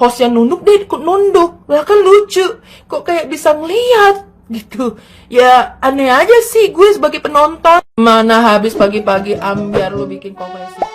host yang nunduk dia ikut nunduk. Lah kan lucu, kok kayak bisa ngeliat gitu. Ya aneh aja sih gue sebagai penonton. Mana habis pagi-pagi ambiar lu bikin konversi pers.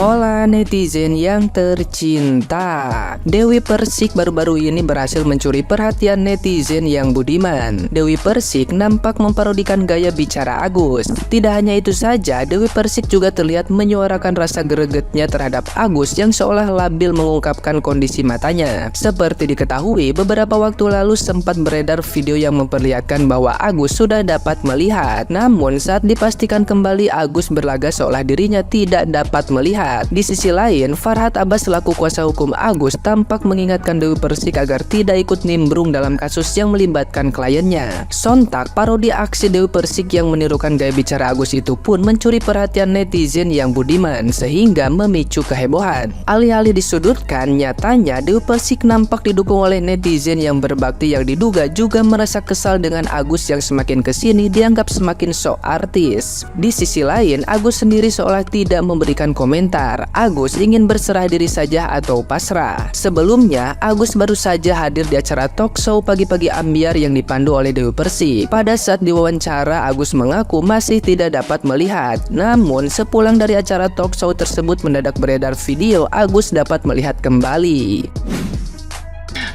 Hola netizen yang tercinta, Dewi Persik baru-baru ini berhasil mencuri perhatian netizen yang budiman. Dewi Persik nampak memparodikan gaya bicara Agus. Tidak hanya itu saja, Dewi Persik juga terlihat menyuarakan rasa gregetnya terhadap Agus yang seolah labil mengungkapkan kondisi matanya. Seperti diketahui, beberapa waktu lalu sempat beredar video yang memperlihatkan bahwa Agus sudah dapat melihat. Namun saat dipastikan kembali, Agus berlagak seolah dirinya tidak dapat melihat. Di sisi lain, Farhad Abbas selaku kuasa hukum Agus tampak mengingatkan Dewi Persik agar tidak ikut nimbrung dalam kasus yang melibatkan kliennya. Sontak, parodi aksi Dewi Persik yang menirukan gaya bicara Agus itu pun mencuri perhatian netizen yang budiman sehingga memicu kehebohan. Alih-alih disudutkan, nyatanya Dewi Persik nampak didukung oleh netizen yang berbakti yang diduga juga merasa kesal dengan Agus yang semakin kesini dianggap semakin sok artis. Di sisi lain, Agus sendiri seolah tidak memberikan komentar. Agus ingin berserah diri saja atau pasrah. Sebelumnya, Agus baru saja hadir di acara talk show pagi-pagi ambiar yang dipandu oleh Dewi Persik. Pada saat diwawancara, Agus mengaku masih tidak dapat melihat. Namun, sepulang dari acara talk show tersebut mendadak beredar video Agus dapat melihat kembali.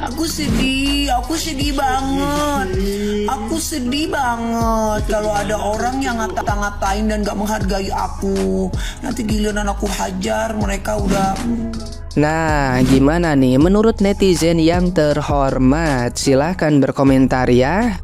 Aku sedih banget. Aku sedih banget kalau ada orang yang ngata-ngatain dan gak menghargai aku. Nanti giliran aku hajar, mereka udah... Nah, gimana nih menurut netizen yang terhormat? Silahkan berkomentar ya.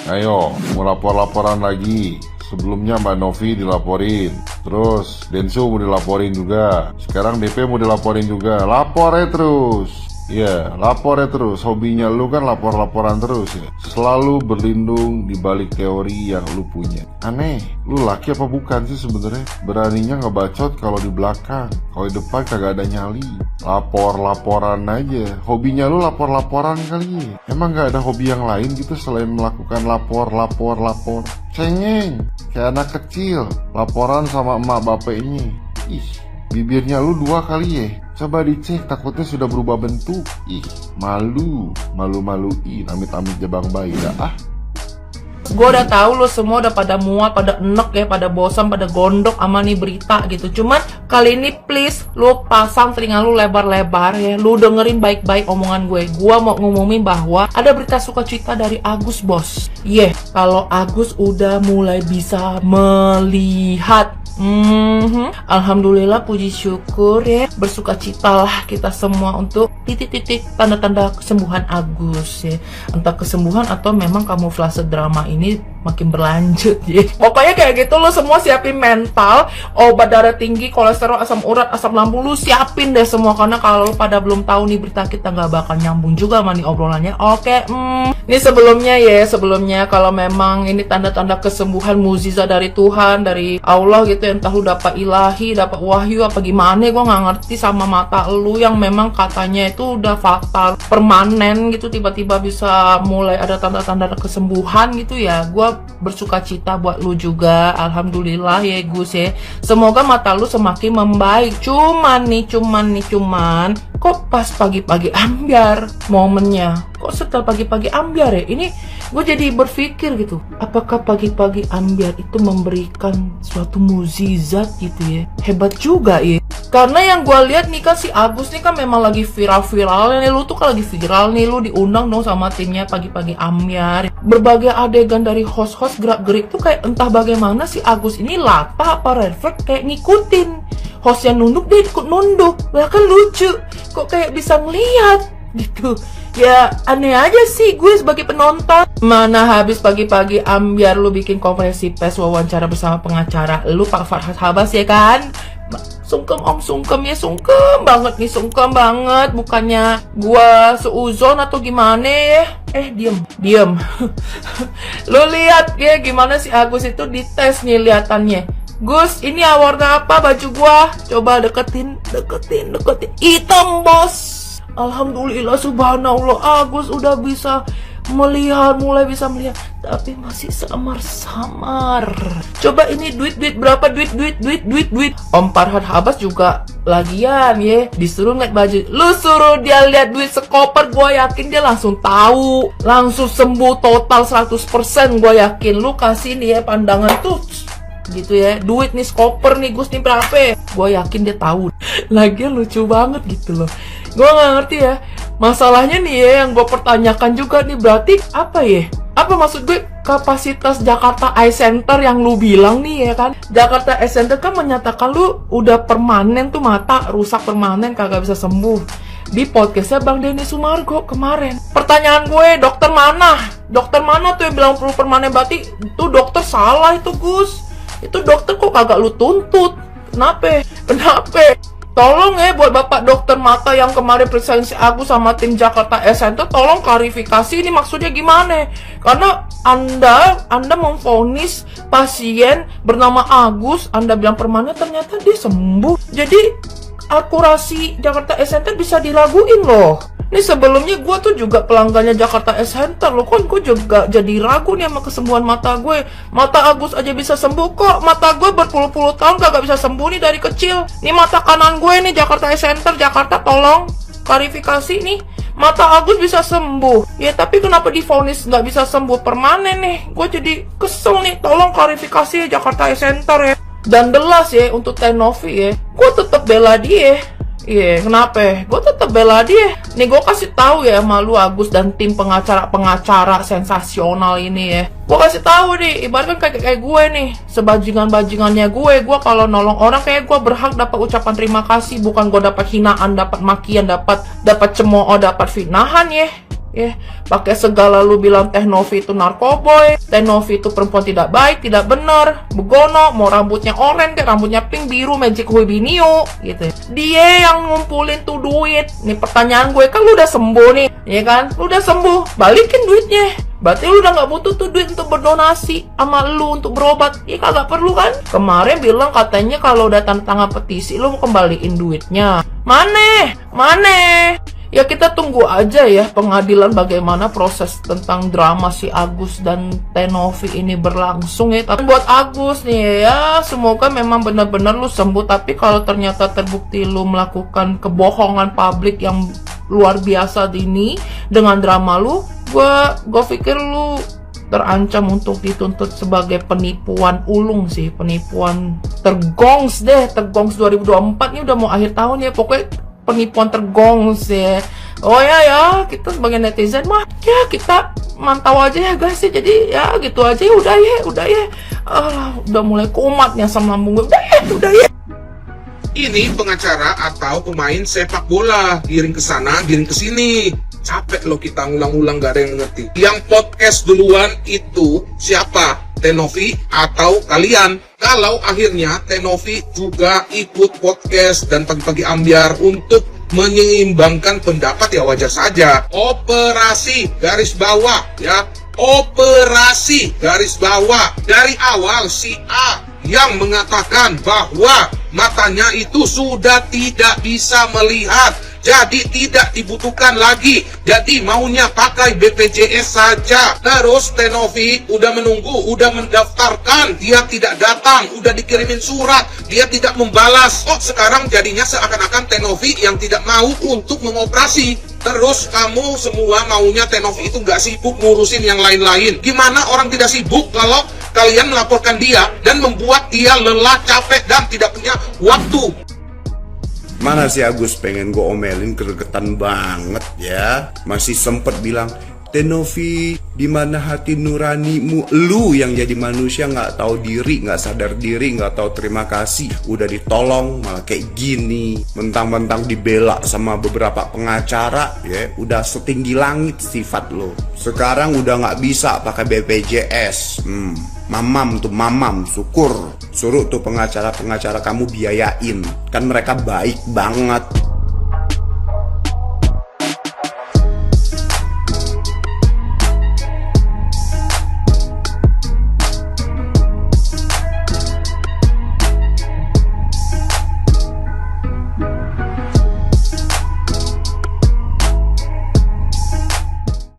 Ayo, mau lapor-laporan lagi. Sebelumnya Mbak Novi dilaporin, terus Densu mau dilaporin juga. Sekarang DP mau dilaporin juga. Lapor ya terus. Ya, lapor ya terus. Hobinya lu kan lapor-laporan terus ya. Selalu berlindung di balik teori yang lu punya. Aneh, lu laki apa bukan sih sebenarnya? Beraninya ngebacot kalau di belakang, kalau di depan kagak ada nyali. Lapor-laporan aja. Hobinya lu lapor-laporan kali ya. Emang gak ada hobi yang lain gitu selain melakukan lapor. Cengeng, kayak anak kecil. Laporan sama emak bapaknya. Ih, bibirnya lu dua kali ya. Coba dicek, takutnya sudah berubah bentuk. Ih, malu-maluin, amit-amit jabang bayi dah ah. Gue udah tahu lo semua udah pada muat, pada enek ya, pada bosan, pada gondok sama nih berita gitu. Cuman kali ini please lo pasang telinga lo lebar-lebar ya, lo dengerin baik-baik omongan gue. Gue mau ngumumin bahwa ada berita sukacita dari Agus bos. Kalau Agus udah mulai bisa melihat. Alhamdulillah, puji syukur ya, bersukacitalah kita semua untuk titik-titik tanda-tanda kesembuhan Agus ya. Entah kesembuhan atau memang kamuflase drama ini makin berlanjut ya. Pokoknya kayak gitu, lo semua siapin mental, obat darah tinggi, kolesterol, asam urat, asam lambung, lu siapin deh semua. Karena kalau lo pada belum tahu nih berita kita nggak bakal nyambung juga sama nih obrolannya. Oke, ini sebelumnya kalau memang ini tanda-tanda kesembuhan mukjizat dari Tuhan, dari Allah gitu, entah lu dapat ilahi, dapat wahyu apa gimana, gue nggak ngerti sama mata lu yang memang katanya itu udah fatal, permanen gitu, tiba-tiba bisa mulai ada tanda-tanda kesembuhan gitu ya. Gue bersukacita buat lu juga, alhamdulillah ya Gus ya. Semoga mata lu semakin membaik. Cuman kok pas pagi-pagi ambiar momennya, kok setelah pagi-pagi ambiar ya, ini gue jadi berpikir gitu, apakah pagi-pagi ambiar itu memberikan suatu mukjizat gitu ya. Hebat juga ya. Karena yang gue lihat nih kan si Agus nih kan memang lagi viral-viralnya nih. Lu tuh kan lagi viral nih, lu diundang dong sama timnya pagi-pagi ambiar. Berbagai adegan dari host-host gerak-gerik tuh kayak entah bagaimana si Agus ini latah apa refleks kayak ngikutin. Host yang nunduk dia ikut nunduk. Lah kan lucu, kok kayak bisa ngeliat gitu. Ya aneh aja sih gue sebagai penonton. Mana habis pagi-pagi ambiar lu bikin konferensi pers wawancara bersama pengacara lu Pak Farhad Abbas ya kan. Sungkem ya, sungkem banget. Bukannya gua seuzon atau gimana ya. Diem. Lu lihat ya gimana si Agus itu dites nih liatannya. Gus, ini warna apa baju gua? Coba deketin. Hitam bos. Alhamdulillah, subhanallah, Agus udah bisa mulai bisa melihat, tapi masih samar-samar. Coba ini duit berapa, duit. Om Farhan Habas juga lagian ya, disuruh ngeliat baju, lu suruh dia lihat duit sekoper, gue yakin dia langsung tahu, langsung sembuh total 100%. Gue yakin. Lu kasih nih ya pandangan tuh gitu ya, duit nih skoper nih Gus nih berapa, gue yakin dia tahu. Lagian lucu banget gitu loh. Gue nggak ngerti ya, masalahnya nih ya yang gue pertanyakan juga nih, berarti apa ya, apa maksud gue kapasitas Jakarta Eye Center yang lu bilang nih ya kan, Jakarta Eye Center kan menyatakan lu udah permanen tuh mata rusak permanen kagak bisa sembuh. Di podcastnya Bang Denny Sumargo kemarin, pertanyaan gue, dokter mana tuh yang bilang perlu permanen? Berarti itu dokter salah itu Gus. Itu dokter kok kagak lu tuntut? Kenapa? Tolong ya buat bapak dokter mata yang kemarin periksain si Agus sama tim Jakarta Eye Center, tolong klarifikasi ini maksudnya gimana? Karena Anda memvonis pasien bernama Agus, Anda bilang permanen, ternyata dia sembuh. Jadi akurasi Jakarta Eye Center bisa diraguin loh. Ini sebelumnya gue tuh juga pelanggannya Jakarta Eye Center loh, kan gue juga jadi ragu nih sama kesembuhan mata gue. Mata Agus aja bisa sembuh kok, mata gue berpuluh-puluh tahun kagak bisa sembuh nih dari kecil. Nih mata kanan gue nih, Jakarta Eye Center, Jakarta tolong klarifikasi nih, mata Agus bisa sembuh. Ya tapi kenapa divonis nggak bisa sembuh permanen nih? Gue jadi kesel nih, tolong klarifikasi ya Jakarta Eye Center ya. Dan jelas ya untuk Tenovi ya, gue tetap bela dia. Iya, kenapa? Gue tetap bela dia. Nih gue kasih tahu ya sama lu Agus dan tim pengacara sensasional ini ya. Gue kasih tahu nih, ibaratkan kayak gue nih, sebajingan-bajingannya gue kalau nolong orang kayak gue berhak dapat ucapan terima kasih, bukan gue dapat hinaan, dapat makian, dapat cemooh, dapat fitnahan ya. Ya, pakai segala lu bilang Tenovi itu narkoboy, Tenovi itu perempuan tidak baik, tidak benar, begono, mau rambutnya oranye, kayak rambutnya pink, biru, magic huibinio, gitu. Dia yang ngumpulin tuh duit. Nih pertanyaan gue, kan lu udah sembuh nih, ya kan? Lu udah sembuh, balikin duitnya. Berarti lu udah gak butuh tuh duit untuk berdonasi sama lu untuk berobat. Ya kagak perlu kan? Kemarin bilang katanya kalau udah tanda tangan petisi lu mau kembaliin duitnya. Mana? Ya kita tunggu aja ya pengadilan bagaimana proses tentang drama si Agus dan Tenovi ini berlangsung ya. Tapi buat Agus nih ya, semoga memang benar-benar lu sembuh. Tapi kalau ternyata terbukti lu melakukan kebohongan publik yang luar biasa ini dengan drama lu, gue pikir lu terancam untuk dituntut sebagai penipuan ulung sih, penipuan tergongs 2024 ini udah mau akhir tahun ya, pokoknya penipuan tergongs ya. Oh ya, kita sebagai netizen mah ya kita mantau aja ya guys ya. Jadi ya gitu aja ya, udah ya. Udah mulai kumat nih asam lambung gue. Udah ya. Ini pengacara atau pemain sepak bola, giring ke sana, giring ke sini. Capek loh kita ngulang-ulang gak ada yang ngerti. Yang podcast duluan itu siapa? Tenovi atau kalian? Kalau akhirnya Tenovi juga ikut podcast dan pagi-pagi ambiar untuk menyeimbangkan pendapat, ya wajar saja. Operasi garis bawah ya. Operasi garis bawah. Dari awal si A yang mengatakan bahwa matanya itu sudah tidak bisa melihat, jadi tidak dibutuhkan lagi, jadi maunya pakai BPJS saja. Terus Tenovi udah menunggu, udah mendaftarkan, dia tidak datang, udah dikirimin surat, dia tidak membalas. Oh sekarang jadinya seakan-akan Tenovi yang tidak mau untuk mengoperasi. Terus kamu semua maunya Tenovi itu gak sibuk ngurusin yang lain-lain. Gimana orang tidak sibuk kalau kalian melaporkan dia dan membuat dia lelah, capek, dan tidak punya waktu? Mana si Agus pengen gue omelin, gregetan banget ya. Masih sempet bilang, Tenovi, di mana hati nuranimu? Lu yang jadi manusia nggak tahu diri, nggak sadar diri, nggak tahu terima kasih. Udah ditolong malah kayak gini, mentang-mentang dibela sama beberapa pengacara, ya udah setinggi langit sifat lo. Sekarang udah nggak bisa pakai BPJS. Mamam, syukur. Suruh tuh pengacara kamu biayain, kan mereka baik banget.